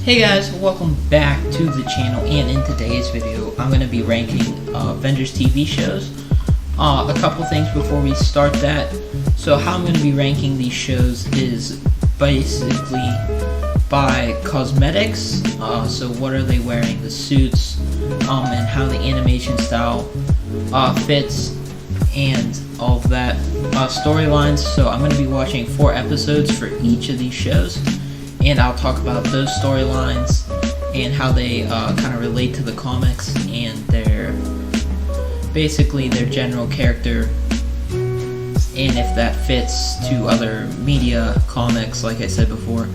Hey guys, welcome back to the channel, and in today's video I'm going to be ranking Avengers TV shows. A couple things before we start that. So how I'm going to be ranking these shows is basically by cosmetics, so what are they wearing, the suits, and how the animation style fits, and all of that. Storylines, so I'm going to be watching 4 episodes for each of these shows, and I'll talk about those storylines and how they kind of relate to the comics and their general character, and if that fits to other media, comics, like I said before.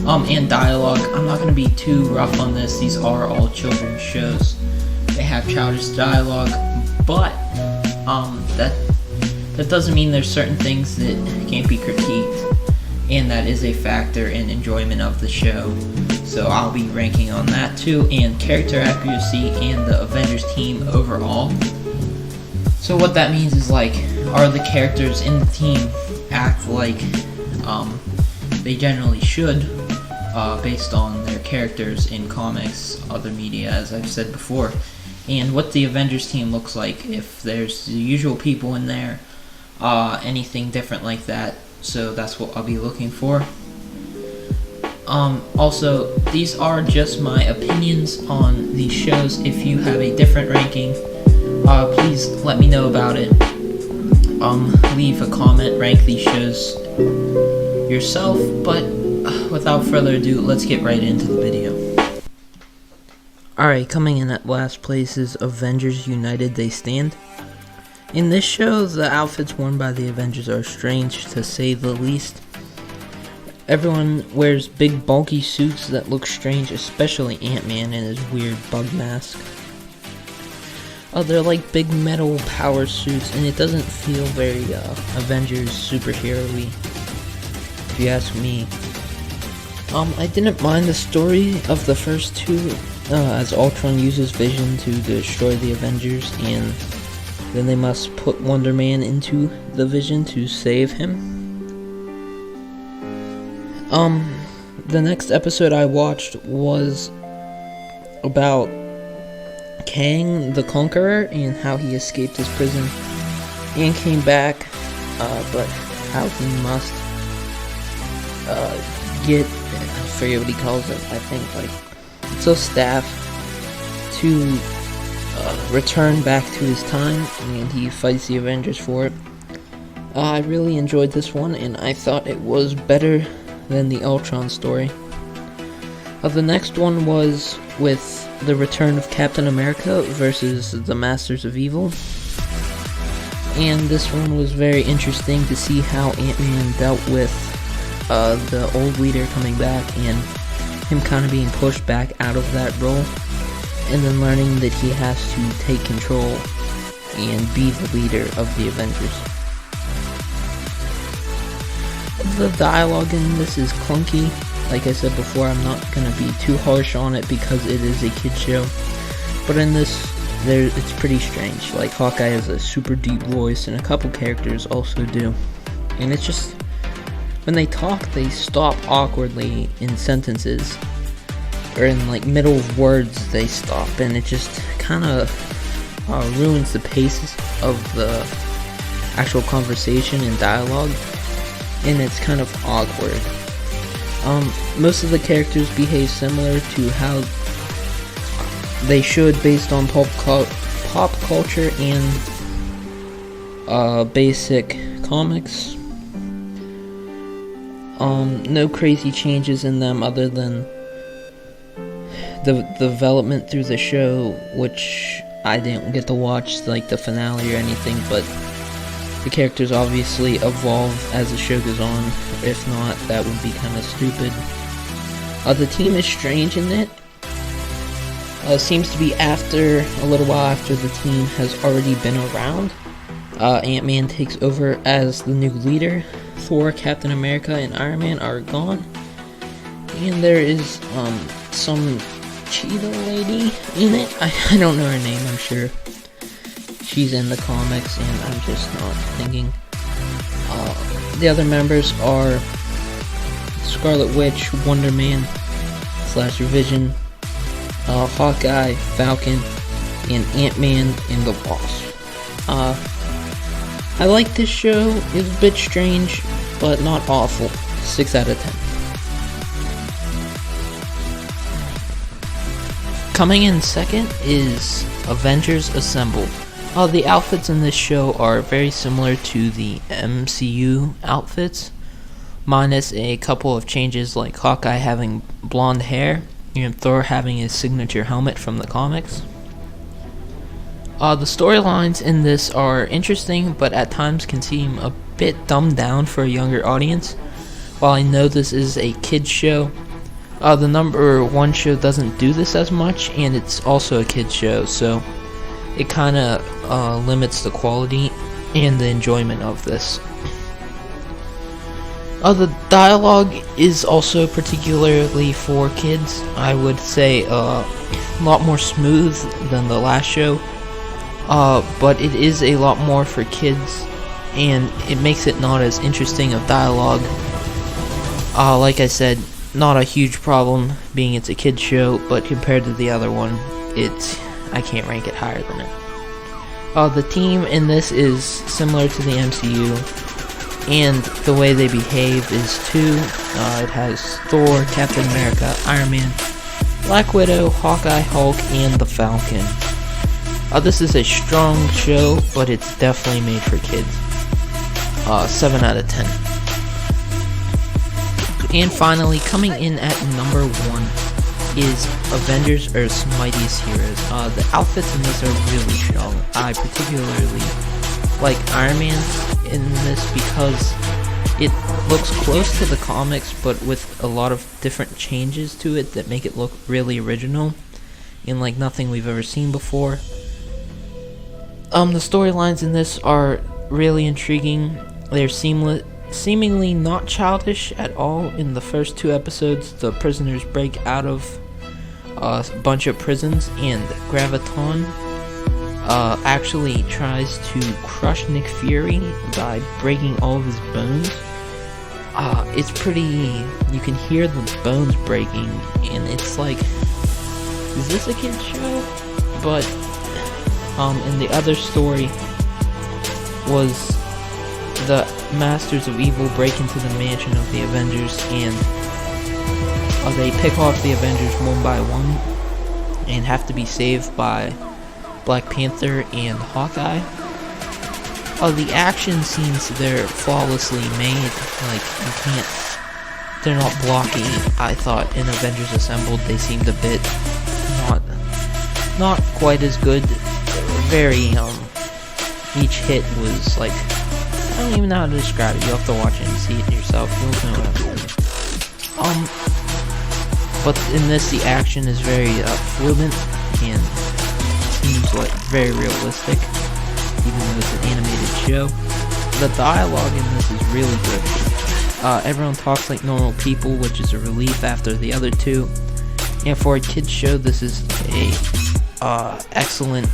And dialogue, I'm not going to be too rough on this. These are all children's shows. They have childish dialogue, but that doesn't mean there's certain things that can't be critiqued, and that is a factor in enjoyment of the show. So I'll be ranking on that too, and character accuracy and the Avengers team overall. So what that means is, like, are the characters in the team act like they generally should, based on their characters in comics, other media, as I've said before, and what the Avengers team looks like, if there's the usual people in there, anything different like that. So that's what I'll be looking for. Also, these are just my opinions on these shows. If you have a different ranking, please let me know about it. Leave a comment, rank these shows yourself, but without further ado, let's get right into the video. Alright, coming in at last place is Avengers United They Stand. In this show, the outfits worn by the Avengers are strange, to say the least. Everyone wears big bulky suits that look strange, especially Ant-Man and his weird bug mask. They're like big metal power suits, and it doesn't feel very Avengers superhero-y, if you ask me. I didn't mind the story of the first two, as Ultron uses Vision to destroy the Avengers, and then they must put Wonder Man into the Vision to save him. The next episode I watched was about Kang the Conqueror and how he escaped his prison and came back, but how he must get, I forget what he calls it, I think like it's a staff, to return back to his time, and he fights the Avengers for it. I really enjoyed this one, and I thought it was better than the Ultron story. The next one was with the return of Captain America versus the Masters of Evil, and this one was very interesting to see how Ant-Man dealt with the old leader coming back and him kind of being pushed back out of that role, and then learning that he has to take control and be the leader of the Avengers. The dialogue in this is clunky. Like I said before, I'm not going to be too harsh on it because it is a kid's show. But in this, it's pretty strange. Like, Hawkeye has a super deep voice, and a couple characters also do. And it's just, when they talk, they stop awkwardly in sentences, or in like middle of words they stop, and it just kind of ruins the pace of the actual conversation and dialogue, and it's kind of awkward. Most of the characters behave similar to how they should, based on pop culture and basic comics. No crazy changes in them other than the development through the show, which I didn't get to watch, like the finale or anything, but the characters obviously evolve as the show goes on. If not, that would be kind of stupid. The team is strange in it. Seems to be after a little while after the team has already been around. Ant-Man takes over as the new leader. Thor, Captain America, and Iron Man are gone. And there is some cheetah lady in it. I don't know her name, I'm sure she's in the comics, and I'm just not thinking. The other members are Scarlet Witch, Wonder Man, slash Vision, Hawkeye, Falcon, and Ant-Man and the Wasp. I like this show. It's a bit strange, but not awful. 6 out of 10. Coming in second is Avengers Assemble. The outfits in this show are very similar to the MCU outfits, minus a couple of changes like Hawkeye having blonde hair and Thor having his signature helmet from the comics. The storylines in this are interesting, but at times can seem a bit dumbed down for a younger audience. While I know this is a kids show, the number 1 show doesn't do this as much, and it's also a kids show, so it kind of limits the quality and the enjoyment of this. The dialogue is also particularly for kids. I would say a lot more smooth than the last show, but it is a lot more for kids, and it makes it not as interesting of dialogue. Like I said, not a huge problem being it's a kids show, but compared to the other one, I can't rank it higher than it. The team in this is similar to the MCU, and the way they behave is too. It has Thor, Captain America, Iron Man, Black Widow, Hawkeye, Hulk, and the Falcon. This is a strong show, but it's definitely made for kids. 7 out of 10. And finally, coming in at number 1 is Avengers Earth's Mightiest Heroes. The outfits in this are really strong. I particularly like Iron Man in this because it looks close to the comics, but with a lot of different changes to it that make it look really original and like nothing we've ever seen before. The storylines in this are really intriguing. They're seemingly not childish at all. In the first 2 episodes, the prisoners break out of a bunch of prisons, and Graviton actually tries to crush Nick Fury by breaking all of his bones. It's pretty, you can hear the bones breaking, and it's like, is this a kid's show? But in the other story was the Masters of Evil break into the mansion of the Avengers, and they pick off the Avengers one by one and have to be saved by Black Panther and Hawkeye. The action scenes, they're flawlessly made. Like, they're not blocky. I thought in Avengers Assembled they seemed a bit not quite as good. Very, each hit was like, I don't even know how to describe it. You'll have to watch it and see it yourself. You'll know what I'm saying. But in this, the action is very fluent and seems like very realistic, even though it's an animated show. The dialogue in this is really good. Everyone talks like normal people, which is a relief after the other 2. And for a kids show, this is a excellent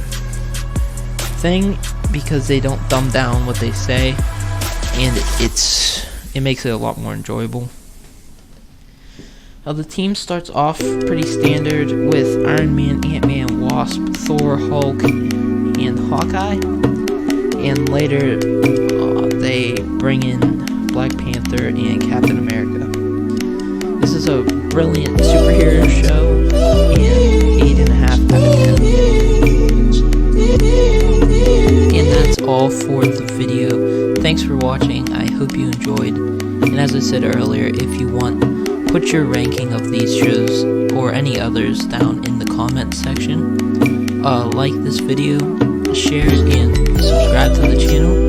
thing because they don't dumb down what they say, and it makes it a lot more enjoyable. The team starts off pretty standard with Iron Man, Ant-Man, Wasp, Thor, Hulk, and Hawkeye, and later they bring in Black Panther and Captain America. This is a brilliant superhero show, and 8.5 out of 10. And that's all for the video. Thanks for watching. I hope you enjoyed. And as I said earlier, if you want, put your ranking of these shows or any others down in the comment section. Like this video, share it, and subscribe to the channel.